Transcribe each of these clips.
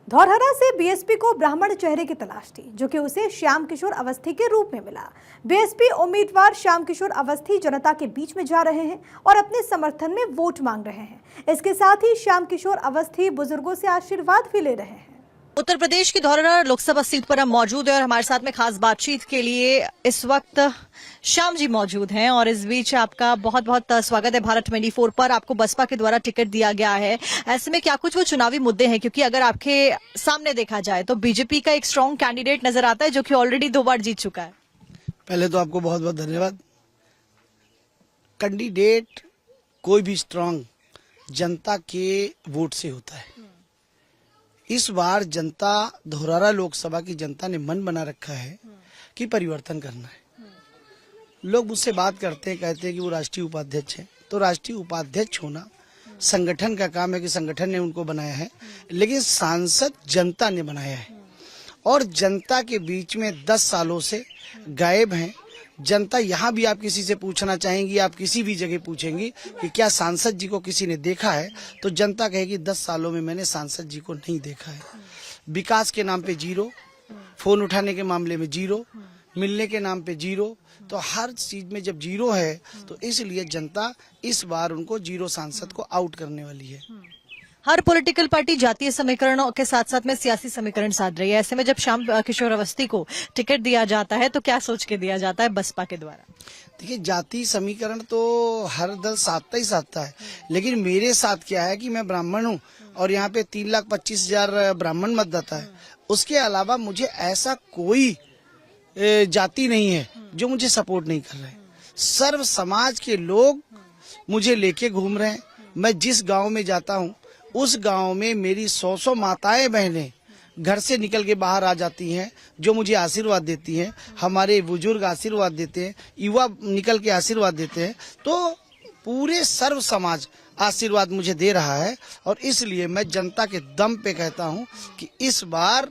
धौरहरा से बीएसपी को ब्राह्मण चेहरे की तलाश थी, जो कि उसे श्याम किशोर अवस्थी के रूप में मिला। बीएसपी उम्मीदवार श्याम किशोर अवस्थी जनता के बीच में जा रहे हैं और अपने समर्थन में वोट मांग रहे हैं। इसके साथ ही श्याम किशोर अवस्थी बुजुर्गों से आशीर्वाद भी ले रहे हैं। उत्तर प्रदेश की धौरहरा लोकसभा सीट पर हम मौजूद हैं और हमारे साथ में खास बातचीत के लिए इस वक्त श्याम जी मौजूद हैं। और इस बीच आपका बहुत बहुत स्वागत है भारत 24 पर। आपको बसपा के द्वारा टिकट दिया गया है, ऐसे में क्या कुछ वो चुनावी मुद्दे हैं? क्योंकि अगर आपके सामने देखा जाए तो बीजेपी का एक स्ट्रांग कैंडिडेट नजर आता है जो कि ऑलरेडी 2 बार जीत चुका है। पहले तो आपको बहुत बहुत धन्यवाद। कैंडिडेट कोई भी स्ट्रांग जनता के वोट से होता है। इस बार जनता, धौरहरा लोकसभा की जनता ने मन बना रखा है कि परिवर्तन करना है। लोग मुझसे बात करते हैं, कहते हैं कि वो राष्ट्रीय उपाध्यक्ष है, तो राष्ट्रीय उपाध्यक्ष होना संगठन का काम है कि संगठन ने उनको बनाया है, लेकिन सांसद जनता ने बनाया है। और जनता के बीच में 10 सालों से गायब हैं। जनता यहाँ भी आप किसी से पूछना चाहेंगी, आप किसी भी जगह पूछेंगी कि क्या सांसद जी को किसी ने देखा है, तो जनता कहेगी 10 सालों में मैंने सांसद जी को नहीं देखा है। विकास के नाम पे 0, फोन उठाने के मामले में 0, मिलने के नाम पे 0, तो हर चीज में जब 0 है तो इसलिए जनता इस बार उनको 0 सांसद को आउट करने वाली है। हर पॉलिटिकल पार्टी जातीय समीकरणों के साथ साथ में सियासी समीकरण साध रही है। ऐसे में जब श्याम किशोर अवस्थी को टिकट दिया जाता है तो क्या सोच के दिया जाता है बसपा के द्वारा? देखिए, जातीय समीकरण तो हर दल साधता ही साधता है, लेकिन मेरे साथ क्या है कि मैं ब्राह्मण हूँ और यहाँ पे 3,25,000 ब्राह्मण मतदाता है। उसके अलावा मुझे ऐसा कोई जाति नहीं है जो मुझे सपोर्ट नहीं कर रहे। सर्व समाज के लोग मुझे लेके घूम रहे हैं। मैं जिस गाँव में जाता हूँ उस गांव में मेरी 100 माताएं बहनें घर से निकल के बाहर आ जाती हैं, जो मुझे आशीर्वाद देती हैं। हमारे बुजुर्ग आशीर्वाद देते हैं, युवा निकल के आशीर्वाद देते हैं, तो पूरे सर्व समाज आशीर्वाद मुझे दे रहा है। और इसलिए मैं जनता के दम पे कहता हूं कि इस बार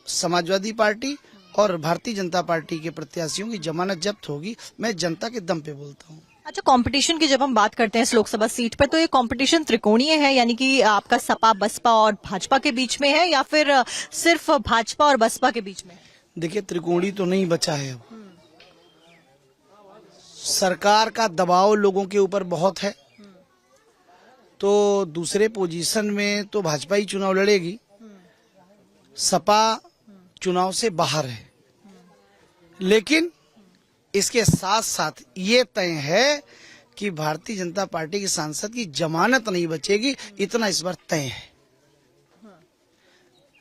समाजवादी पार्टी और भारतीय जनता पार्टी के प्रत्याशियों की जमानत जब्त होगी। मैं जनता के दम पे बोलता हूँ। अच्छा, कंपटीशन की जब हम बात करते हैं इस लोकसभा सीट पर, तो ये कंपटीशन त्रिकोणीय है, यानी कि आपका सपा, बसपा और भाजपा के बीच में है, या फिर सिर्फ भाजपा और बसपा के बीच में? देखिए, त्रिकोणी तो नहीं बचा है। अब सरकार का दबाव लोगों के ऊपर बहुत है, तो दूसरे पोजीशन में तो भाजपा ही चुनाव लड़ेगी। सपा चुनाव से बाहर है, लेकिन इसके साथ साथ ये तय है कि भारतीय जनता पार्टी की सांसद की जमानत नहीं बचेगी, इतना इस बार तय है।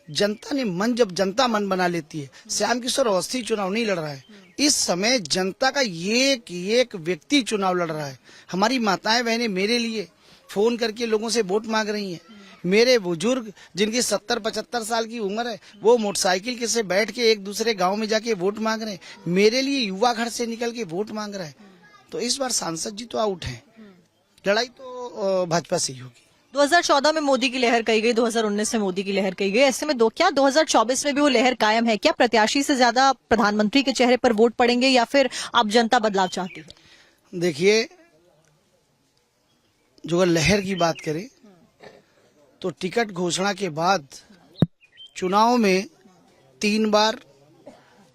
जनता ने मन, जब जनता मन बना लेती है, श्याम किशोर अवस्थी चुनाव नहीं लड़ रहा है। इस समय जनता का एक व्यक्ति चुनाव लड़ रहा है। हमारी माताएं बहनें मेरे लिए फोन करके लोगों से वोट मांग रही हैं। मेरे बुजुर्ग जिनकी 70-75 साल की उम्र है, वो मोटरसाइकिल के से बैठ के एक दूसरे गांव में जाके वोट मांग रहे हैं। मेरे लिए युवा घर से निकल के वोट मांग रहा है। तो इस बार सांसद जी तो आउट हैं, लड़ाई तो भाजपा से ही होगी। 2014 में मोदी की लहर कही गई, 2019 में मोदी की लहर कही गई, ऐसे में क्या 2024 में भी वो लहर कायम है? क्या प्रत्याशी से ज्यादा प्रधानमंत्री के चेहरे पर वोट पड़ेंगे, या फिर आप जनता बदलाव चाहती है? देखिए, जो अगर लहर की बात करें तो टिकट घोषणा के बाद चुनाव में 3 बार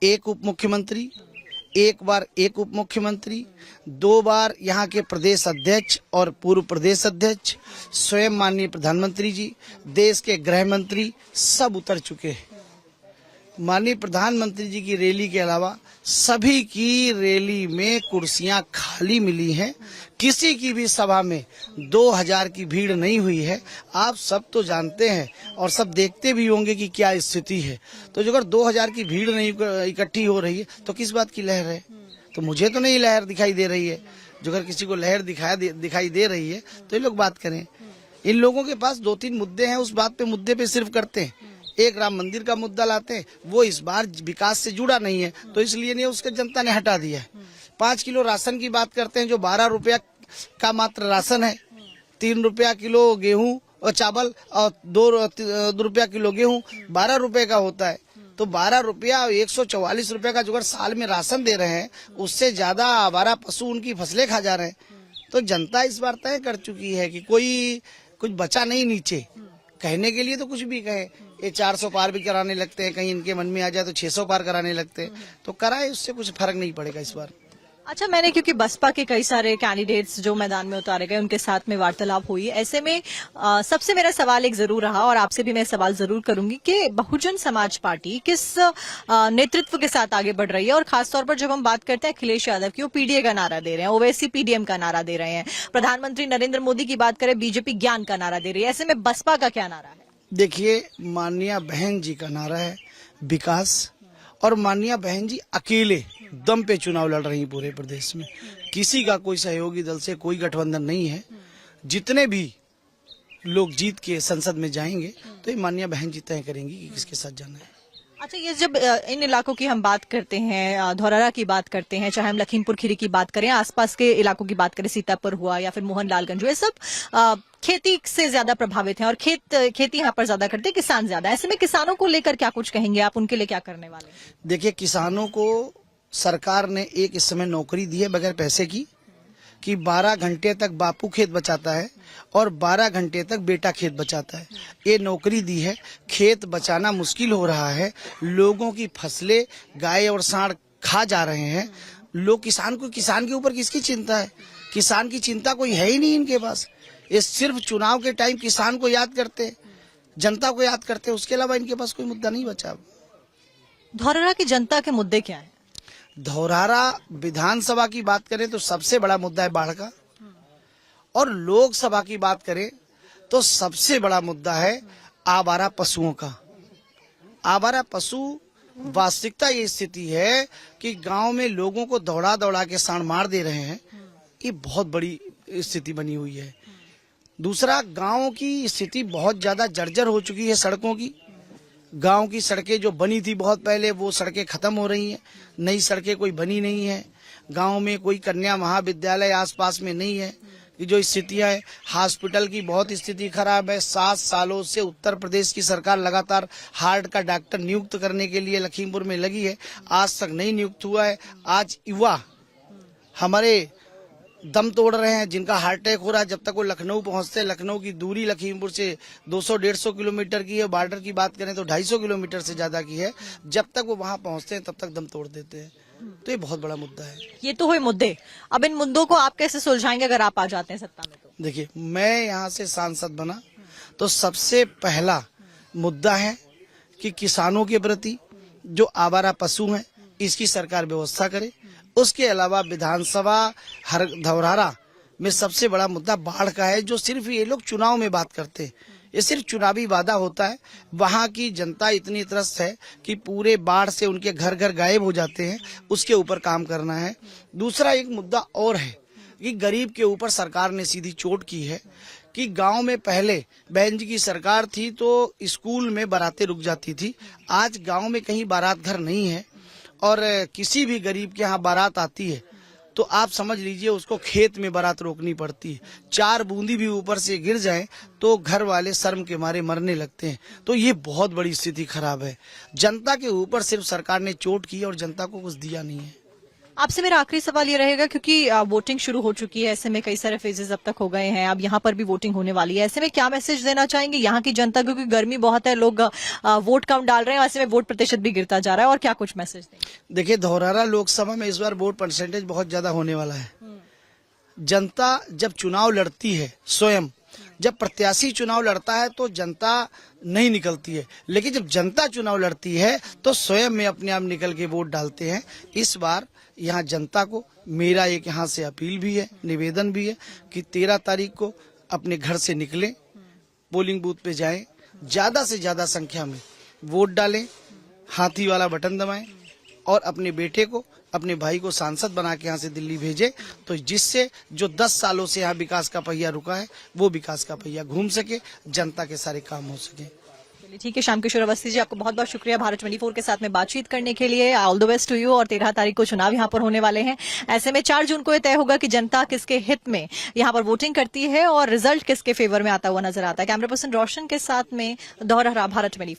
एक उप मुख्यमंत्री, 1 बार एक उप मुख्यमंत्री, 2 बार यहाँ के प्रदेश अध्यक्ष और पूर्व प्रदेश अध्यक्ष, स्वयं माननीय प्रधानमंत्री जी, देश के गृह मंत्री सब उतर चुके हैं। माननीय प्रधानमंत्री जी की रैली के अलावा सभी की रैली में कुर्सियां खाली मिली हैं। किसी की भी सभा में 2000 की भीड़ नहीं हुई है। आप सब तो जानते हैं और सब देखते भी होंगे कि क्या स्थिति है। तो अगर 2000 की भीड़ नहीं इकट्ठी हो रही है तो किस बात की लहर है? तो मुझे तो नहीं लहर दिखाई दे रही है। जो अगर किसी को लहर दिखाई दे रही है तो ये लोग बात करें। इन लोगों के पास 2-3 मुद्दे हैं, उस बात पे मुद्दे पे सिर्फ करते हैं। एक राम मंदिर का मुद्दा लाते हैं, वो इस बार विकास से जुड़ा नहीं है, तो इसलिए नहीं, उसके जनता ने हटा दिया है। 5 किलो राशन की बात करते हैं, जो 12 रुपया का मात्र राशन है। 3 रुपया किलो गेहूं और चावल और 2 रुपया किलो गेहूं 12 रुपए का होता है। तो 12 रुपया 144 रुपए का जो अगर साल में राशन दे रहे हैं, उससे ज्यादा आवारा पशु उनकी फसलें खा जा रहे हैं। तो जनता इस बार तय कर चुकी है कि कोई कुछ बचा नहीं नीचे। कहने के लिए तो कुछ भी कहे, ये 400 पार भी कराने लगते हैं, कहीं इनके मन में आ जाए तो 600 पार कराने लगते हैं, तो कराए, उससे कुछ फर्क नहीं पड़ेगा इस बार। अच्छा, मैंने क्योंकि बसपा के कई सारे कैंडिडेट्स जो मैदान में उतारे गए उनके साथ में वार्तालाप हुई, ऐसे में सबसे मेरा सवाल एक जरूर रहा और आपसे भी मैं सवाल जरूर करूंगी कि बहुजन समाज पार्टी किस नेतृत्व के साथ आगे बढ़ रही है, और खासतौर पर जब हम बात करते हैं अखिलेश यादव की, वो पीडीए का नारा दे रहे हैं, ओवैसी पीडीएम का नारा दे रहे हैं, प्रधानमंत्री नरेंद्र मोदी की बात करें बीजेपी ज्ञान का नारा दे रही है, ऐसे में बसपा का क्या नारा है? देखिए, माननीय बहन जी का नारा है विकास, और माननीय बहन जी अकेले दम पे चुनाव लड़ रही हैं पूरे प्रदेश में, किसी का कोई सहयोगी दल से कोई गठबंधन नहीं है। जितने भी लोग जीत के संसद में जाएंगे तो ये माननीय बहन जी तय करेंगी कि किसके साथ जाना है। अच्छा, ये जब इन इलाकों की हम बात करते हैं, धौरहरा की बात करते हैं, चाहे हम लखीमपुर खीरी की बात करें, आसपास के इलाकों की बात करें, सीतापुर हुआ या फिर मोहनलालगंज हुआ, ये सब खेती से ज्यादा प्रभावित हैं और खेती यहाँ पर ज्यादा करते हैं, किसान ज्यादा। ऐसे में किसानों को लेकर क्या कुछ कहेंगे आप, उनके लिए क्या करने वाले हैं? देखिए, किसानों को सरकार ने एक इस समय नौकरी दी है बगैर पैसे की, कि 12 घंटे तक बापू खेत बचाता है और 12 घंटे तक बेटा खेत बचाता है। ये नौकरी दी है। खेत बचाना मुश्किल हो रहा है, लोगों की फसलें गाय और सांड खा जा रहे हैं। लोग किसान के ऊपर किसकी चिंता है? किसान की चिंता कोई है ही नहीं इनके पास। ये सिर्फ चुनाव के टाइम किसान को याद करते, जनता को याद करते, उसके अलावा इनके पास कोई मुद्दा नहीं बचा। धौरहरा की जनता के मुद्दे क्या हैं? धौरहरा विधानसभा की बात करें तो सबसे बड़ा मुद्दा है बाढ़ का, और लोकसभा की बात करें तो सबसे बड़ा मुद्दा है आवारा पशुओं का। आवारा पशु, वास्तविकता ये स्थिति है कि गांव में लोगों को दौड़ा दौड़ा के सांड मार दे रहे हैं। ये बहुत बड़ी स्थिति बनी हुई है। दूसरा, गांव की स्थिति बहुत ज्यादा जर्जर हो चुकी है सड़कों की। गांव की सड़कें जो बनी थी बहुत पहले, वो सड़कें खत्म हो रही हैं, नई सड़कें कोई बनी नहीं है। गांव में कोई कन्या महाविद्यालय आसपास में नहीं है। ये जो स्थितियां है, हॉस्पिटल की बहुत स्थिति खराब है। 7 सालों से उत्तर प्रदेश की सरकार लगातार हार्ट का डॉक्टर नियुक्त करने के लिए लखीमपुर में लगी है, आज तक नहीं नियुक्त हुआ है। आज युवा हमारे दम तोड़ रहे हैं, जिनका हार्ट अटैक हो रहा है, जब तक वो लखनऊ पहुंचते हैं। लखनऊ की दूरी लखीमपुर से 200-150 किलोमीटर की है, बॉर्डर की बात करें तो 250 किलोमीटर से ज्यादा की है। जब तक वो वहां पहुंचते हैं तब तक दम तोड़ देते हैं। तो ये बहुत बड़ा मुद्दा है। ये तो हुए मुद्दे, अब इन मुद्दों को आप कैसे सुलझाएंगे अगर आप आ जाते हैं सत्ता में? तो देखिए, मैं यहाँ से सांसद बना तो सबसे पहला मुद्दा है कि किसानों के प्रति जो आवारा पशु हैं, इसकी सरकार व्यवस्था करे। उसके अलावा विधानसभा धौरहरा में सबसे बड़ा मुद्दा बाढ़ का है, जो सिर्फ ये लोग चुनाव में बात करते हैं। ये सिर्फ चुनावी वादा होता है। वहाँ की जनता इतनी त्रस्त है कि पूरे बाढ़ से उनके घर घर गायब हो जाते हैं। उसके ऊपर काम करना है। दूसरा एक मुद्दा और है कि गरीब के ऊपर सरकार ने सीधी चोट की है कि गांव में पहले बहन जी की सरकार थी तो स्कूल में बारातें रुक जाती थी। आज गांव में कहीं बारात घर नहीं है, और किसी भी गरीब के यहाँ बारात आती है तो आप समझ लीजिए उसको खेत में बारात रोकनी पड़ती है। 4 बूंदी भी ऊपर से गिर जाए तो घर वाले शर्म के मारे मरने लगते हैं। तो ये बहुत बड़ी स्थिति खराब है। जनता के ऊपर सिर्फ सरकार ने चोट की है और जनता को कुछ दिया नहीं है। आपसे मेरा आखिरी सवाल ये रहेगा, क्योंकि वोटिंग शुरू हो चुकी है, ऐसे में कई सारे फेजेस अब तक हो गए हैं, अब यहाँ पर भी वोटिंग होने वाली है, ऐसे में क्या मैसेज देना चाहेंगे यहाँ की जनता, क्योंकि गर्मी बहुत है, लोग वोट कम डाल रहे हैं, ऐसे में वोट प्रतिशत भी गिरता जा रहा है, और क्या कुछ मैसेज देंगे? देखिए, धौरहरा लोकसभा में इस बार वोट परसेंटेज बहुत ज्यादा होने वाला है। जनता जब चुनाव लड़ती है, स्वयं जब प्रत्याशी चुनाव लड़ता है तो जनता नहीं निकलती है, लेकिन जब जनता चुनाव लड़ती है तो स्वयं में अपने आप निकल के वोट डालते हैं। इस बार यहाँ जनता को मेरा एक यहाँ से अपील भी है, निवेदन भी है कि 13 तारीख को अपने घर से निकलें, पोलिंग बूथ पे जाएं, ज्यादा से ज्यादा संख्या में वोट डालें, हाथी वाला बटन दबाएं और अपने बेटे को, अपने भाई को सांसद बना के यहाँ से दिल्ली भेजे, तो जिससे जो 10 सालों से यहाँ विकास का पहिया रुका है वो विकास का पहिया घूम सके, जनता के सारे काम हो सके। ठीक है, श्यामकिशोर अवस्थी जी, आपको बहुत बहुत शुक्रिया भारत 24 के साथ में बातचीत करने के लिए। All the best to you. और 13 तारीख को चुनाव यहाँ पर होने वाले हैं, ऐसे में 4 जून को यह तय होगा कि जनता किसके हित में यहाँ पर वोटिंग करती है और रिजल्ट किसके फेवर में आता हुआ नजर आता है। कैमरा पर्सन रोशन के साथ में धौरहरा, भारत 24।